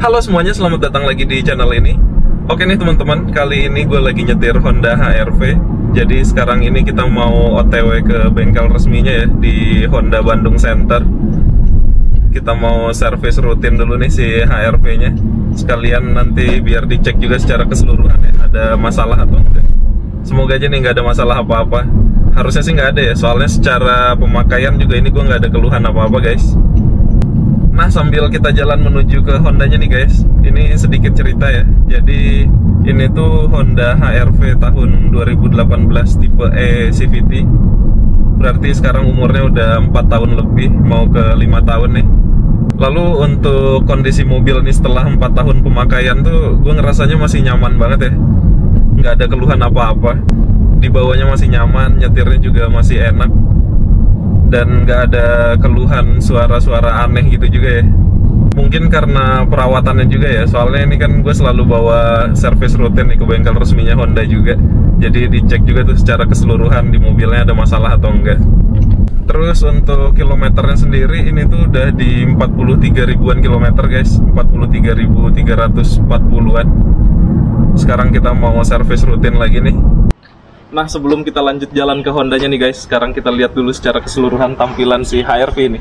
Halo semuanya, selamat datang lagi di channel ini. Oke nih teman-teman, kali ini gue lagi nyetir Honda HR-V. Jadi sekarang ini kita mau OTW ke bengkel resminya ya, di Honda Bandung Center. Kita mau servis rutin dulu nih si HR-V-nya. Sekalian nanti biar dicek juga secara keseluruhan ya, ada masalah atau enggak. Semoga aja nih nggak ada masalah apa-apa. Harusnya sih nggak ada ya, soalnya secara pemakaian juga ini gue nggak ada keluhan apa-apa guys. Nah, sambil kita jalan menuju ke Hondanya nih guys, ini sedikit cerita ya. Jadi ini tuh Honda HR-V tahun 2018 tipe E CVT. Berarti sekarang umurnya udah 4 tahun lebih, mau ke 5 tahun nih. Lalu untuk kondisi mobil nih setelah 4 tahun pemakaian tuh gue ngerasanya masih nyaman banget ya. Nggak ada keluhan apa-apa. Di bawahnya masih nyaman, nyetirnya juga masih enak. Dan nggak ada keluhan suara-suara aneh gitu juga ya. Mungkin karena perawatannya juga ya, soalnya ini kan gue selalu bawa servis rutin nih ke bengkel resminya Honda juga. Jadi dicek juga tuh secara keseluruhan di mobilnya ada masalah atau enggak. Terus untuk kilometernya sendiri ini tuh udah di 43 ribuan kilometer guys, 43.340-an. Sekarang kita mau servis rutin lagi nih. Nah, sebelum kita lanjut jalan ke Hondanya nih guys, sekarang kita lihat dulu secara keseluruhan tampilan si HR-V ini.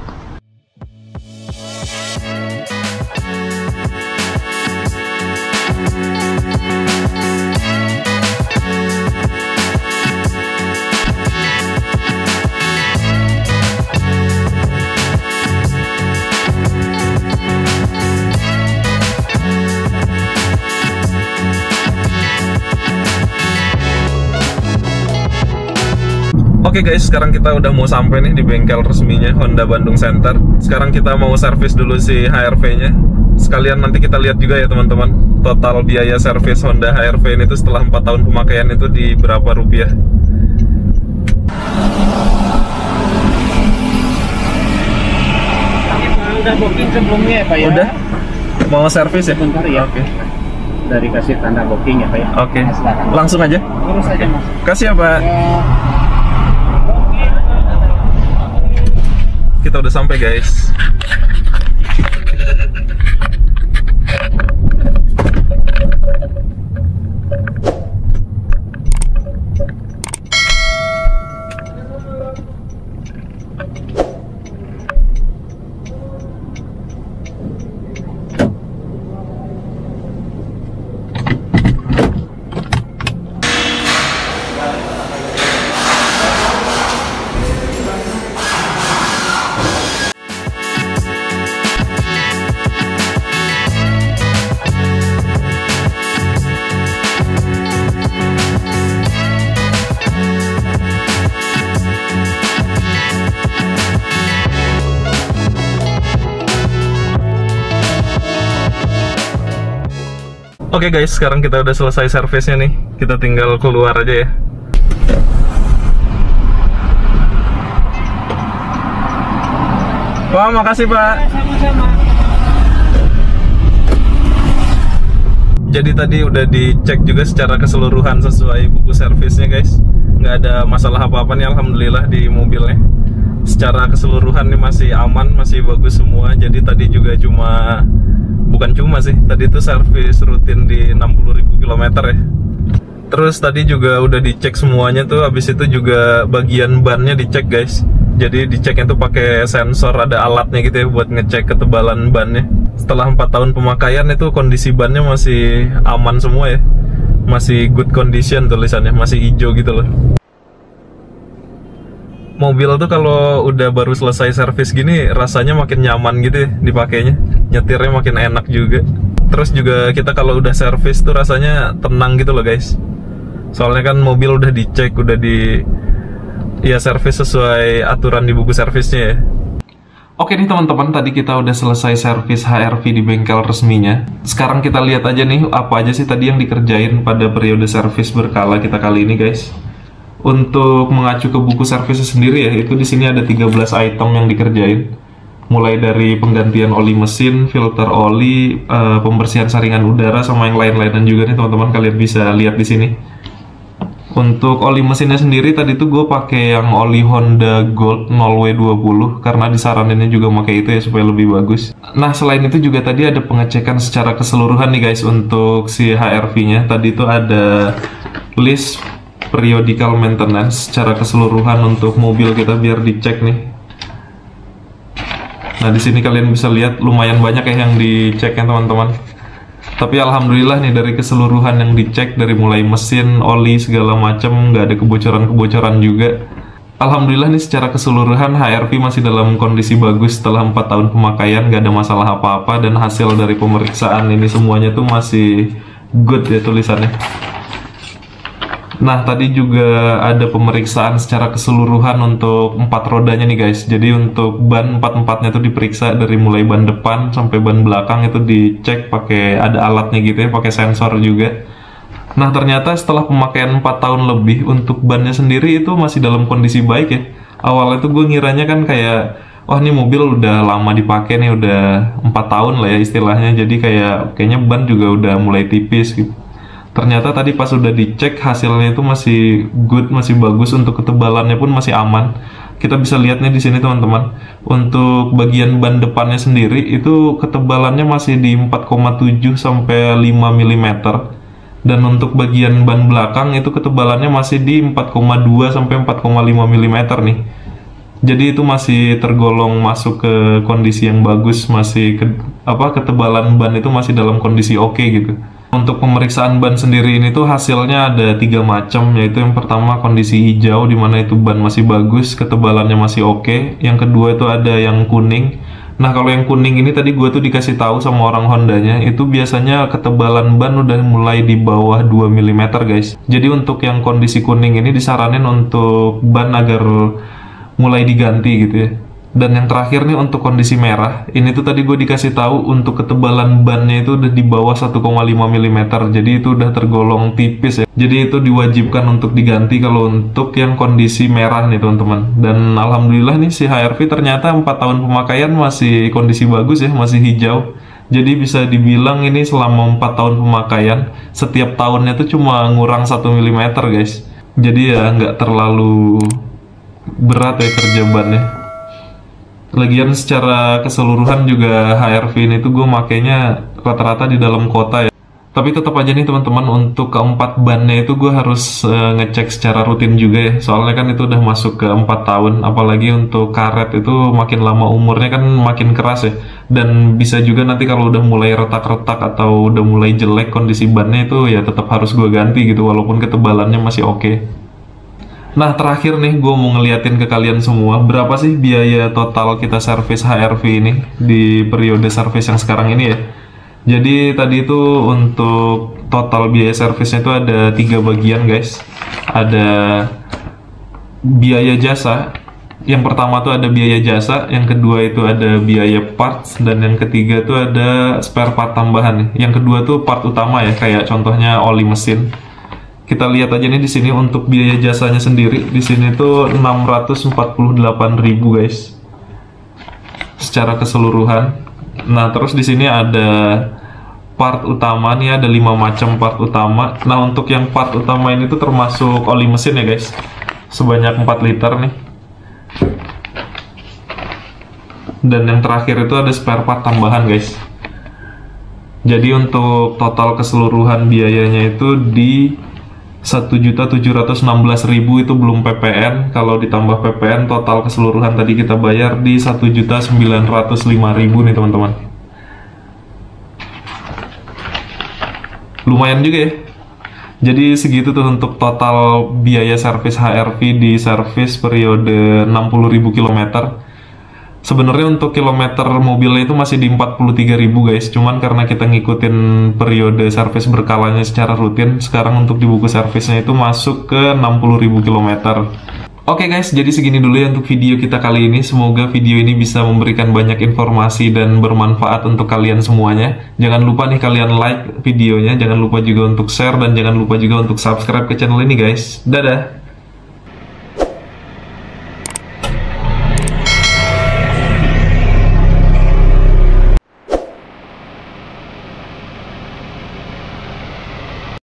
Oke guys, sekarang kita udah mau sampai nih di bengkel resminya Honda Bandung Center. Sekarang kita mau servis dulu si HR-V-nya. Sekalian nanti kita lihat juga ya teman-teman, total biaya servis Honda HR-V ini tuh setelah 4 tahun pemakaian itu di berapa rupiah. Udah booking sebelumnya ya Pak ya? Udah? Mau servis ya? Bentar ya. Oke. Dari kasih tanda booking ya Pak ya? Oke. Langsung aja? Urus aja Mas. Kasih ya Pak. Kita udah sampai guys. Oke guys, sekarang kita udah selesai servisnya nih. Kita tinggal keluar aja ya. Wah, makasih Pak. Sama-sama. Jadi tadi udah dicek juga secara keseluruhan sesuai buku servisnya guys. Nggak ada masalah apa-apa nih alhamdulillah di mobilnya. Secara keseluruhan nih masih aman, masih bagus semua. Jadi tadi juga bukan cuma sih, tadi itu servis rutin di 60.000 km ya. Terus tadi juga udah dicek semuanya tuh, habis itu juga bagian bannya dicek guys. Jadi diceknya tuh pakai sensor, ada alatnya gitu ya buat ngecek ketebalan bannya. Setelah 4 tahun pemakaian itu kondisi bannya masih aman semua ya. Masih good condition tulisannya, masih hijau gitu loh. Mobil tuh kalau udah baru selesai servis gini rasanya makin nyaman gitu ya dipakainya. Nyetirnya makin enak juga. Terus juga kita kalau udah servis tuh rasanya tenang gitu loh guys. Soalnya kan mobil udah dicek, udah servis sesuai aturan di buku servisnya ya. Oke nih teman-teman, tadi kita udah selesai servis HR-V di bengkel resminya. Sekarang kita lihat aja nih apa aja sih tadi yang dikerjain pada periode servis berkala kita kali ini guys. Untuk mengacu ke buku servisnya sendiri ya, itu di sini ada 13 item yang dikerjain. Mulai dari penggantian oli mesin, filter oli, pembersihan saringan udara, sama yang lain-lainan juga nih teman-teman, kalian bisa lihat di sini. Untuk oli mesinnya sendiri tadi tuh gue pakai yang oli Honda Gold 0W20 karena disaraninnya juga pakai itu ya supaya lebih bagus. Nah selain itu juga tadi ada pengecekan secara keseluruhan nih guys untuk si HRV-nya. Tadi tuh ada list periodical maintenance secara keseluruhan untuk mobil kita biar dicek nih. Nah di sini kalian bisa lihat lumayan banyak ya yang dicek ya teman-teman. Tapi alhamdulillah nih dari keseluruhan yang dicek dari mulai mesin, oli segala macam nggak ada kebocoran-kebocoran juga. Alhamdulillah nih secara keseluruhan HRV masih dalam kondisi bagus setelah 4 tahun pemakaian, nggak ada masalah apa-apa dan hasil dari pemeriksaan ini semuanya tuh masih good ya tulisannya. Nah tadi juga ada pemeriksaan secara keseluruhan untuk 4 rodanya nih guys. Jadi untuk ban 4-4-nya tuh diperiksa dari mulai ban depan sampai ban belakang itu dicek pakai ada alatnya gitu ya, pakai sensor juga. Nah ternyata setelah pemakaian 4 tahun lebih untuk bannya sendiri itu masih dalam kondisi baik ya. Awalnya tuh gue ngiranya kan kayak wah ini mobil udah lama dipakai nih, udah 4 tahun lah ya istilahnya. Jadi kayaknya ban juga udah mulai tipis gitu. Ternyata tadi pas udah dicek hasilnya itu masih good, masih bagus, untuk ketebalannya pun masih aman. Kita bisa lihat nih di sini teman-teman. Untuk bagian ban depannya sendiri itu ketebalannya masih di 4,7 sampai 5 mm. Dan untuk bagian ban belakang itu ketebalannya masih di 4,2 sampai 4,5 mm nih. Jadi itu masih tergolong masuk ke kondisi yang bagus, masih ketebalan ban itu masih dalam kondisi oke gitu. Untuk pemeriksaan ban sendiri ini tuh hasilnya ada 3 macam, yaitu yang pertama kondisi hijau dimana itu ban masih bagus, ketebalannya masih oke. Yang kedua itu ada yang kuning. Nah kalau yang kuning ini tadi gue tuh dikasih tahu sama orang Hondanya, itu biasanya ketebalan ban udah mulai di bawah 2 mm guys. Jadi untuk yang kondisi kuning ini disaranin untuk ban agar mulai diganti gitu ya. Dan yang terakhir nih untuk kondisi merah, ini tuh tadi gue dikasih tahu untuk ketebalan bannya itu udah di bawah 1,5 mm, jadi itu udah tergolong tipis ya. Jadi itu diwajibkan untuk diganti kalau untuk yang kondisi merah nih teman-teman. Dan alhamdulillah nih si HRV ternyata 4 tahun pemakaian masih kondisi bagus ya, masih hijau. Jadi bisa dibilang ini selama 4 tahun pemakaian, setiap tahunnya tuh cuma ngurang 1 mm guys. Jadi ya nggak terlalu berat ya kerja bannya. Lagian secara keseluruhan juga HRV ini tuh gue makainya rata-rata di dalam kota ya. Tapi tetap aja nih teman-teman, untuk keempat bannya itu gue harus ngecek secara rutin juga ya. Soalnya kan itu udah masuk ke 4 tahun. Apalagi untuk karet itu makin lama umurnya kan makin keras ya. Dan bisa juga nanti kalau udah mulai retak-retak atau udah mulai jelek kondisi bannya itu ya tetap harus gue ganti gitu, walaupun ketebalannya masih oke. Nah terakhir nih gue mau ngeliatin ke kalian semua berapa sih biaya total kita servis HRV ini di periode servis yang sekarang ini ya. Jadi tadi itu untuk total biaya servisnya itu ada 3 bagian guys. Ada biaya jasa. Yang pertama tuh ada biaya jasa, yang kedua itu ada biaya parts, dan yang ketiga tuh ada spare part tambahan. Yang kedua tuh part utama ya, kayak contohnya oli mesin. Kita lihat aja nih di sini untuk biaya jasanya sendiri di sini tuh 648.000 guys. Secara keseluruhan. Nah, terus di sini ada part utama nih, ada 5 macam part utama. Nah, untuk yang part utama ini tuh termasuk oli mesin ya guys. Sebanyak 4 liter nih. Dan yang terakhir itu ada spare part tambahan guys. Jadi untuk total keseluruhan biayanya itu di 1.716.000 itu belum PPN. Kalau ditambah PPN total keseluruhan tadi kita bayar di 1.905.000 nih teman-teman. Lumayan juga ya. Jadi segitu tuh untuk total biaya servis HRV di servis periode 60.000 km. Sebenarnya untuk kilometer mobilnya itu masih di 43.000 guys. Cuman karena kita ngikutin periode servis berkalanya secara rutin, sekarang untuk di buku servisnya itu masuk ke 60.000 km. Oke guys, jadi segini dulu ya untuk video kita kali ini. Semoga video ini bisa memberikan banyak informasi dan bermanfaat untuk kalian semuanya. Jangan lupa nih kalian like videonya, jangan lupa juga untuk share, dan jangan lupa juga untuk subscribe ke channel ini guys. Dadah!